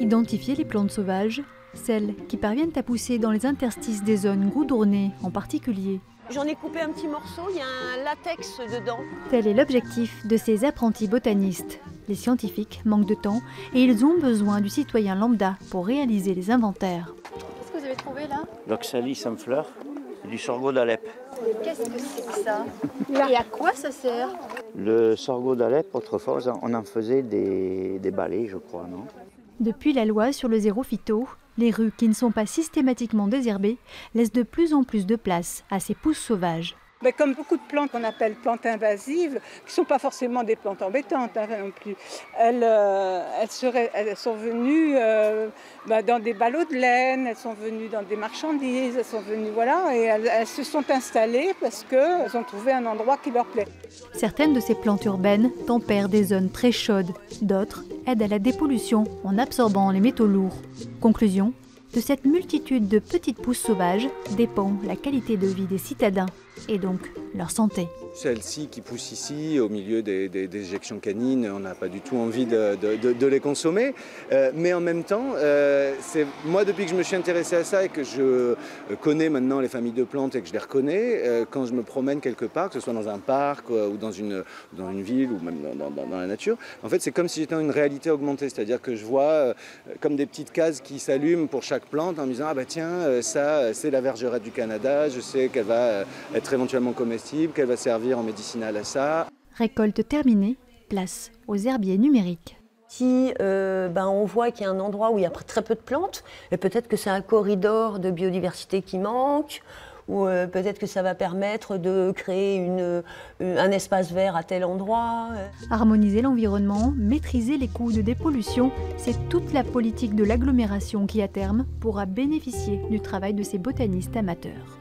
Identifier les plantes sauvages, celles qui parviennent à pousser dans les interstices des zones goudronnées en particulier. J'en ai coupé un petit morceau, il y a un latex dedans. Tel est l'objectif de ces apprentis botanistes. Les scientifiques manquent de temps et ils ont besoin du citoyen lambda pour réaliser les inventaires. Qu'est-ce que vous avez trouvé là? L'oxalis en fleurs et du sorgho d'Alep. Qu'est-ce que c'est que ça? Et à quoi ça sert? Le sorgho d'Alep, autrefois, on en faisait des balais, je crois, non? Depuis la loi sur le zéro phyto, les rues qui ne sont pas systématiquement désherbées laissent de plus en plus de place à ces pousses sauvages. Mais comme beaucoup de plantes qu'on appelle plantes invasives, qui ne sont pas forcément des plantes embêtantes non plus, elles sont venues dans des ballots de laine, elles sont venues dans des marchandises, elles sont venues, voilà, et elles se sont installées parce qu'elles ont trouvé un endroit qui leur plaît. Certaines de ces plantes urbaines tempèrent des zones très chaudes, d'autres aident à la dépollution en absorbant les métaux lourds. Conclusion, de cette multitude de petites pousses sauvages dépend la qualité de vie des citadins et donc leur santé. Celles-ci qui poussent ici, au milieu des éjections canines, on n'a pas du tout envie de les consommer. Mais en même temps, moi, depuis que je me suis intéressé à ça et que je connais maintenant les familles de plantes et que je les reconnais, quand je me promène quelque part, que ce soit dans un parc ou dans une ville ou même dans la nature, en fait, c'est comme si j'étais dans une réalité augmentée. C'est-à-dire que je vois comme des petites cases qui s'allument pour chaque plante en me disant « Ah bah tiens, ça, c'est la vergerette du Canada, je sais qu'elle va être éventuellement comestible, qu'elle va servir en médicinal à ça. » Récolte terminée, place aux herbiers numériques. Si on voit qu'il y a un endroit où il y a très peu de plantes, et peut-être que c'est un corridor de biodiversité qui manque, ou peut-être que ça va permettre de créer un espace vert à tel endroit. Harmoniser l'environnement, maîtriser les coûts de dépollution, c'est toute la politique de l'agglomération qui, à terme, pourra bénéficier du travail de ces botanistes amateurs.